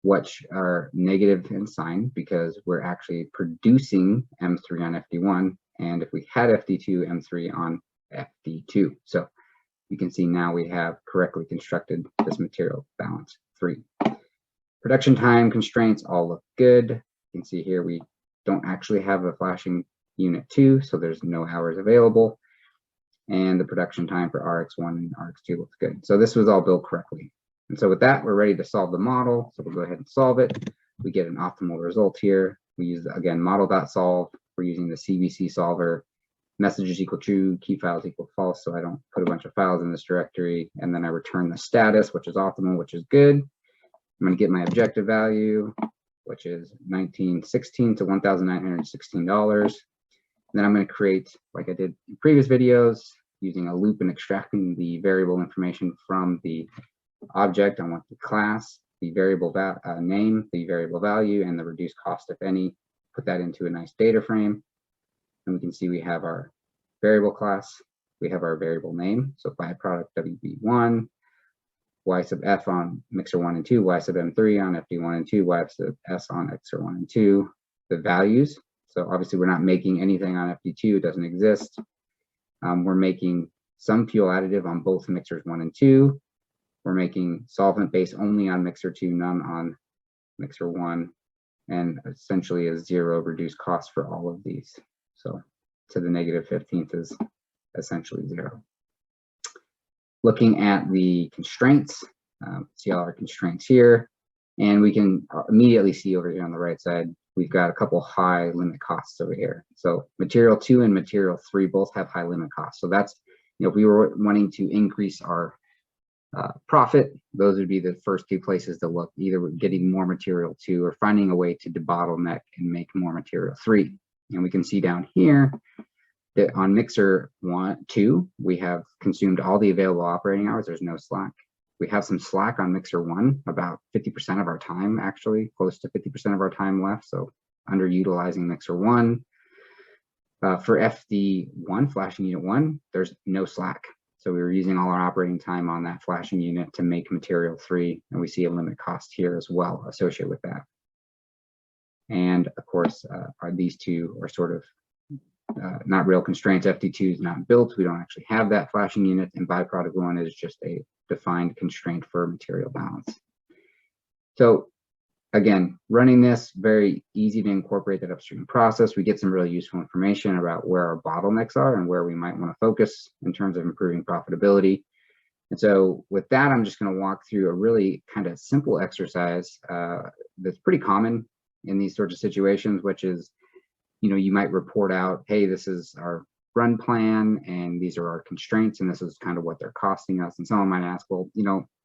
which are negative in sign because we're actually producing M3 on FD1, and if we had FD2, M3 on FD2. So you can see now we have correctly constructed this material balance 3. Production time constraints all look good. You can see here we don't actually have a flashing unit 2, so there's no hours available. And the production time for RX1 and RX2 looks good. So this was all built correctly. And so with that, we're ready to solve the model. So we'll go ahead and solve it. We get an optimal result here. We use, again, model.solve. We're using the CBC solver. Messages equal true, key files equal false, so I don't put a bunch of files in this directory. And then I return the status, which is optimal, which is good. I'm going to get my objective value, which is $1916 to $1,916. Then I'm going to create, like I did in previous videos, using a loop and extracting the variable information from the object. I want the class, the variable name, the variable value, and the reduced cost, if any. Put that into a nice data frame. And we can see we have our variable class. We have our variable name. So byproduct WB1, Y sub F on mixer 1 and 2, Y sub M3 on FD1 and 2, Y sub S on mixer 1 and 2. The values. So obviously we're not making anything on FD2, it doesn't exist. We're making some fuel additive on both mixers 1 and 2. We're making solvent base only on mixer 2, none on mixer 1, and essentially a 0 reduced cost for all of these. So to the negative 15th is essentially 0. Looking at the constraints, see all our constraints here, and we can immediately see over here on the right side, we've got a couple high limit costs over here. So material 2 and material 3 both have high limit costs. So that's, if we were wanting to increase our profit, those would be the first two places to look, either getting more material 2 or finding a way to debottleneck and make more material 3. And we can see down here, On mixer 2, we have consumed all the available operating hours. There's no slack. We have some slack on mixer 1, about 50% of our time, actually, close to 50% of our time left. So underutilizing mixer 1. For FD1, flashing unit 1, there's no slack. So we were using all our operating time on that flashing unit to make material 3, and we see a limit cost here as well associated with that. And of course, these two are sort of not real constraints. FD2 is not built. We don't actually have that flashing unit, and byproduct 1 is just a defined constraint for material balance. So again, running this, very easy to incorporate that upstream process. We get some really useful information about where our bottlenecks are and where we might want to focus in terms of improving profitability. And so with that, I'm just going to walk through a really kind of simple exercise that's pretty common in these sorts of situations, which is, you might report out, hey, this is our run plan and these are our constraints and this is kind of what they're costing us. And someone might ask, well,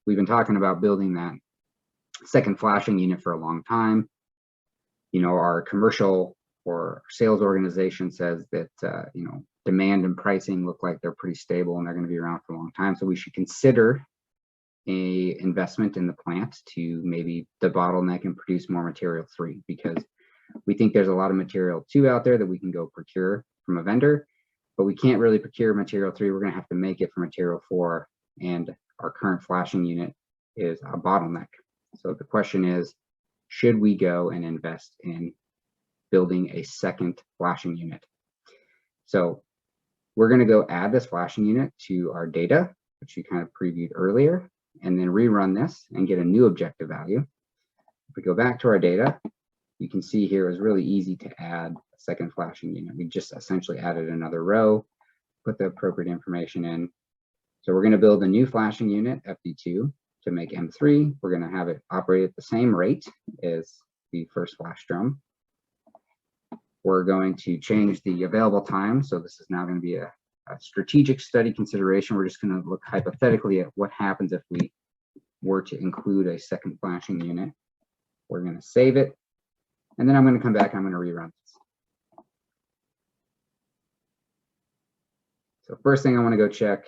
we've been talking about building that second flashing unit for a long time. Our commercial or sales organization says that, demand and pricing look like they're pretty stable and they're going to be around for a long time. So we should consider a investment in the plant to maybe debottleneck and produce more material 3, because we think there's a lot of material 2 out there that we can go procure from a vendor, but we can't really procure material 3. We're going to have to make it for material 4, and our current flashing unit is a bottleneck. So the question is, should we go and invest in building a second flashing unit? So we're going to go add this flashing unit to our data, which you kind of previewed earlier, and then rerun this and get a new objective value. If we go back to our data, you can see here it was really easy to add a second flashing unit. We just essentially added another row, put the appropriate information in. So we're going to build a new flashing unit, FD2, to make M3. We're going to have it operate at the same rate as the first flash drum. We're going to change the available time. So this is now going to be a strategic study consideration. We're just going to look hypothetically at what happens if we were to include a second flashing unit. We're going to save it. And then I'm going to come back, I'm going to rerun this. So first thing I want to go check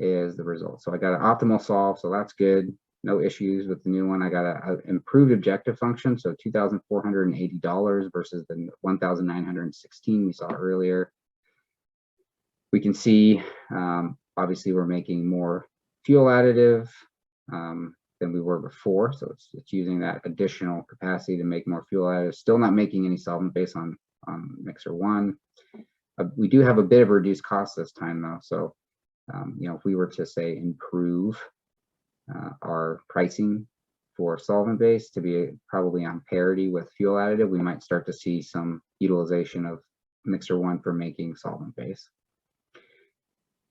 is the result. So I got an optimal solve, so that's good. No issues with the new one. I got an improved objective function, so $2,480 versus the $1,916 we saw earlier. We can see, obviously, we're making more fuel additive than we were before. So it's using that additional capacity to make more fuel additive. Still not making any solvent base on mixer 1. We do have a bit of a reduced cost this time though. So, if we were to say improve our pricing for solvent base to be probably on parity with fuel additive, we might start to see some utilization of mixer 1 for making solvent base.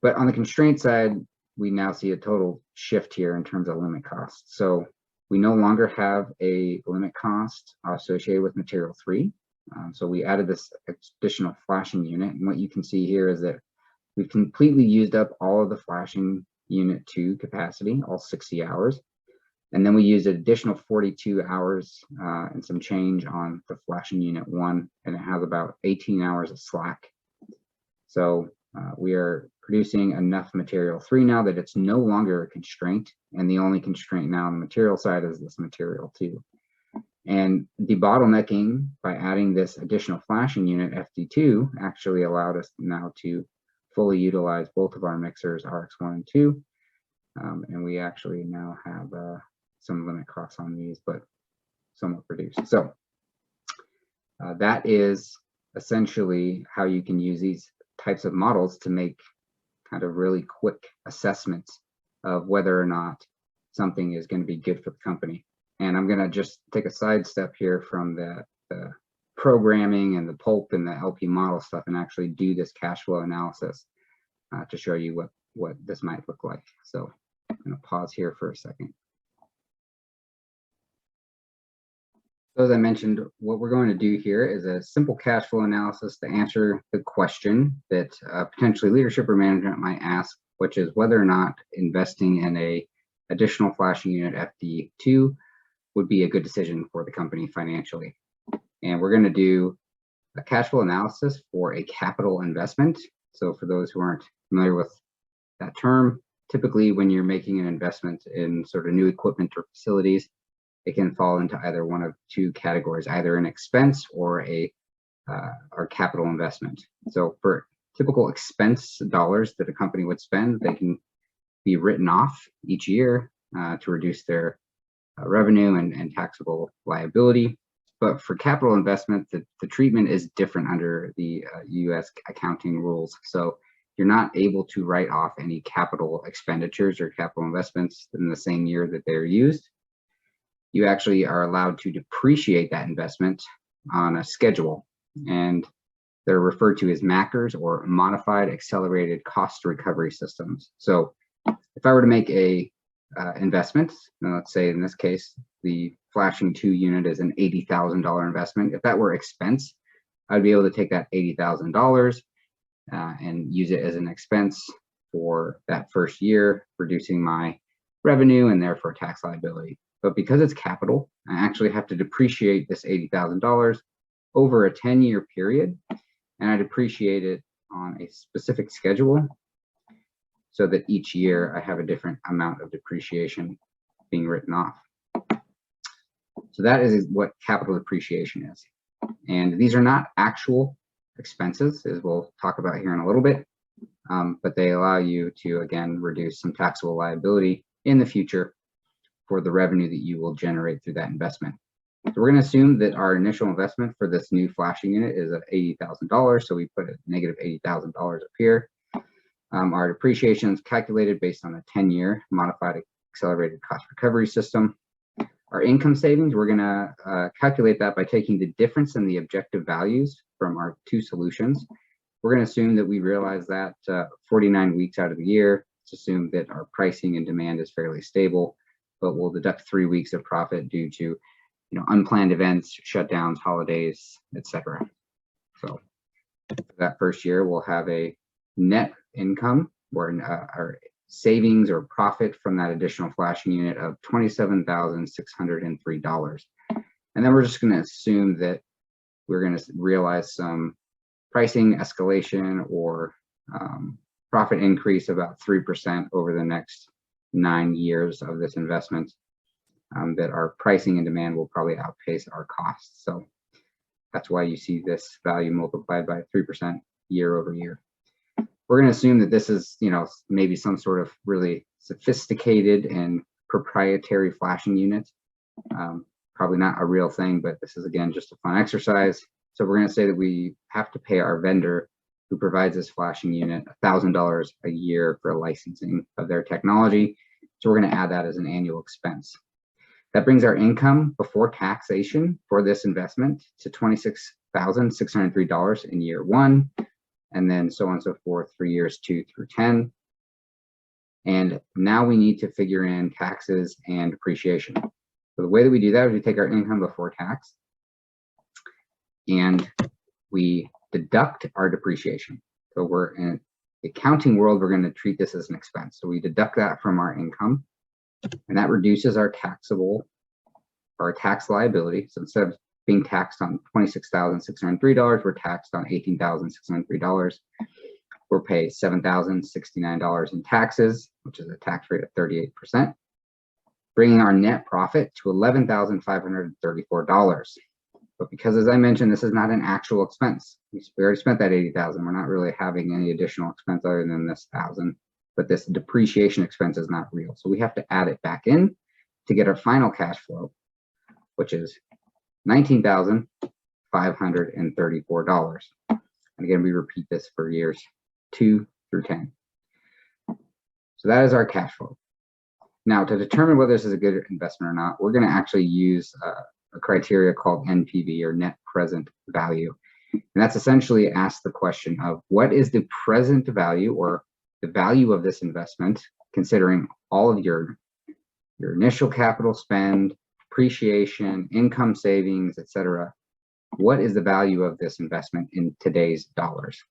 But on the constraint side, we now see a total shift here in terms of limit cost. So we no longer have a limit cost associated with material 3. So we added this additional flashing unit. And what you can see here is that we've completely used up all of the flashing unit 2 capacity, all 60 hours. And then we used an additional 42 hours and some change on the flashing unit 1, and it has about 18 hours of slack. So we are producing enough material 3 now that it's no longer a constraint, and the only constraint now on the material side is this material 2. And debottlenecking by adding this additional flashing unit, FD2, actually allowed us now to fully utilize both of our mixers, RX1 and 2. And we actually now have some limit costs on these, but somewhat reduced. So that is essentially how you can use these types of models to make kind of really quick assessments of whether or not something is going to be good for the company. And I'm going to just take a sidestep here from the programming and the pulp and the LP model stuff and actually do this cash flow analysis to show you what this might look like. So I'm going to pause here for a second. So as I mentioned, what we're going to do here is a simple cash flow analysis to answer the question that potentially leadership or management might ask, which is whether or not investing in a additional flashing unit FD2 would be a good decision for the company financially. And we're going to do a cash flow analysis for a capital investment. So for those who aren't familiar with that term, typically when you're making an investment in sort of new equipment or facilities, it can fall into either one of two categories, either an expense or or capital investment. So for typical expense dollars that a company would spend, they can be written off each year to reduce their revenue and taxable liability. But for capital investment, the treatment is different under the US accounting rules. So you're not able to write off any capital expenditures or capital investments in the same year that they're used. You actually are allowed to depreciate that investment on a schedule, and they're referred to as MACRs, or Modified Accelerated Cost Recovery Systems. So if I were to make a investment, let's say in this case, the flashing 2 unit is an $80,000 investment. If that were expense, I'd be able to take that $80,000 and use it as an expense for that first year, reducing my revenue and therefore tax liability. But because it's capital, I actually have to depreciate this $80,000 over a 10-year period, and I depreciate it on a specific schedule so that each year I have a different amount of depreciation being written off. So that is what capital depreciation is. And these are not actual expenses, as we'll talk about here in a little bit, but they allow you to, again, reduce some taxable liability in the future for the revenue that you will generate through that investment. So we're going to assume that our initial investment for this new flashing unit is at $80,000. So we put a negative $80,000 up here. Our depreciation is calculated based on a 10-year modified accelerated cost recovery system. Our income savings, we're going to calculate that by taking the difference in the objective values from our two solutions. We're going to assume that we realize that 49 weeks out of the year. Let's assume that our pricing and demand is fairly stable, but we'll deduct 3 weeks of profit due to unplanned events, shutdowns, holidays, etc. So for that first year, we'll have a net income or our savings or profit from that additional flashing unit of $27,603. And then we're just going to assume that we're going to realize some pricing escalation or profit increase about 3% over the next 9 years of this investment. That our pricing and demand will probably outpace our costs. So that's why you see this value multiplied by 3% year over year. We're going to assume that this is, maybe some sort of really sophisticated and proprietary flashing unit. Probably not a real thing, but this is, again, just a fun exercise. So we're going to say that we have to pay our vendor who provides this flashing unit $1,000 a year for licensing of their technology. So we're going to add that as an annual expense. That brings our income before taxation for this investment to $26,603 in year 1, and then so on and so forth for years 2 through 10. And now we need to figure in taxes and depreciation. So the way that we do that is we take our income before tax and we deduct our depreciation. So we're in the accounting world, we're going to treat this as an expense. So we deduct that from our income, and that reduces our tax liability. So instead of being taxed on $26,603, we're taxed on $18,603. We'll pay $7,069 in taxes, which is a tax rate of 38%, bringing our net profit to $11,534. But because, as I mentioned, this is not an actual expense. We already spent that $80,000. We're not really having any additional expense other than this $1,000. But this depreciation expense is not real. So we have to add it back in to get our final cash flow, which is $19,534. And again, we repeat this for years 2 through 10. So that is our cash flow. Now, to determine whether this is a good investment or not, we're going to actually use a criteria called NPV, or net present value. And that's essentially ask the question of what is the present value, or the value of this investment, considering all of your initial capital spend, depreciation, income savings, etc. What is the value of this investment in today's dollars?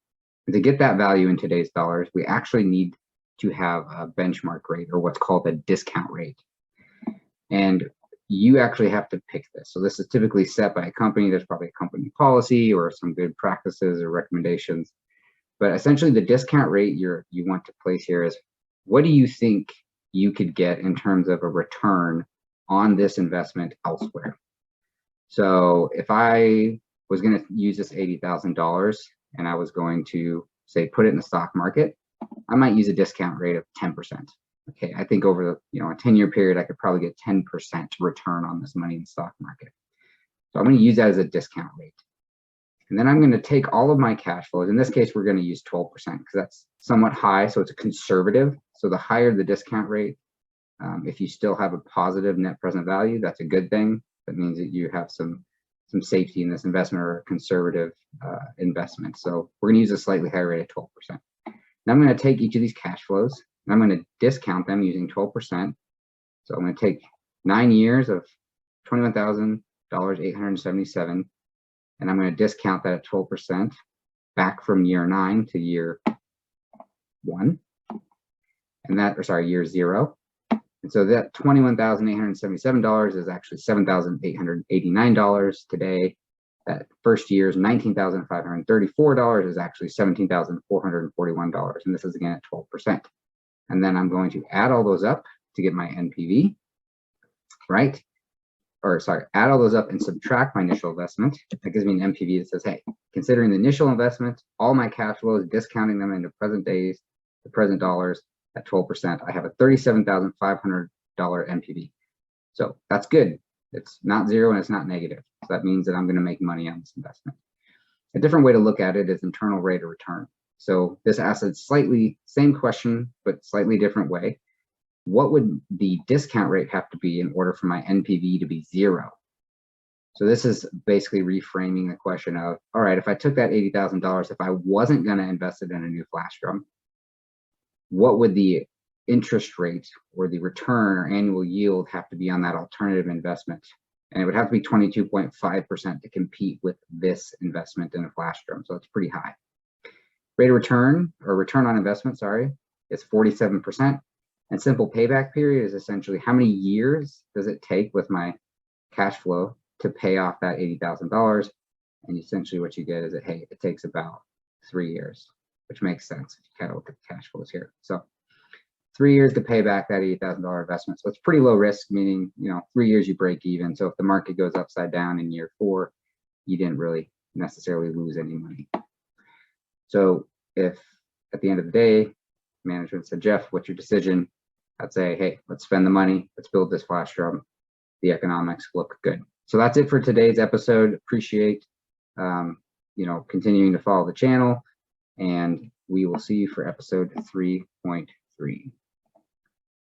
And to get that value in today's dollars, we actually need to have a benchmark rate, or what's called a discount rate. And you actually have to pick this. So this is typically set by a company. There's probably a company policy or some good practices or recommendations. But essentially the discount rate you want to place here is, what do you think you could get in terms of a return on this investment elsewhere? So if I was going to use this $80,000 and I was going to say put it in the stock market, I might use a discount rate of 10%. Okay, I think over a 10-year period, I could probably get 10% return on this money in the stock market. So I'm going to use that as a discount rate. And then I'm going to take all of my cash flows. In this case, we're going to use 12% because that's somewhat high. So it's a conservative. So the higher the discount rate, if you still have a positive net present value, that's a good thing. That means that you have some safety in this investment, or a conservative investment. So we're going to use a slightly higher rate of 12%. Now I'm going to take each of these cash flows and I'm going to discount them using 12%. So I'm going to take 9 years of $21,877, and I'm going to discount that at 12% back from year 9 to year 1, and that, or sorry, year 0. And so that $21,877 is actually $7,889 today. That first year's $19,534 is actually $17,441. And this is again at 12%. And then I'm going to add all those up to get my NPV, right? Or sorry, add all those up and subtract my initial investment. That gives me an NPV that says, hey, considering the initial investment, all my cash flows, discounting them into present days, the present dollars, at 12%, I have a $37,500 NPV. So that's good. It's not zero and it's not negative. So that means that I'm going to make money on this investment. A different way to look at it is internal rate of return. So this asset's slightly same question, but slightly different way. What would the discount rate have to be in order for my NPV to be 0? So this is basically reframing the question of, all right, if I took that $80,000, if I wasn't going to invest it in a new flash drum, what would the interest rate or the return or annual yield have to be on that alternative investment? And it would have to be 22.5% to compete with this investment in a flash drum. So it's pretty high. Rate of return, or return on investment, sorry, is 47%. And simple payback period is essentially how many years does it take with my cash flow to pay off that $80,000? And essentially what you get is that, hey, it takes about 3 years, which makes sense if you kind of look at the cash flows here. So 3 years to pay back that $80,000 investment. So it's pretty low risk, meaning, 3 years you break even. So if the market goes upside down in year 4, you didn't really necessarily lose any money. So if at the end of the day, management said, Jeff, what's your decision? I'd say, hey, let's spend the money. Let's build this flash drum. The economics look good. So that's it for today's episode. Appreciate, continuing to follow the channel, and we will see you for episode 3.3.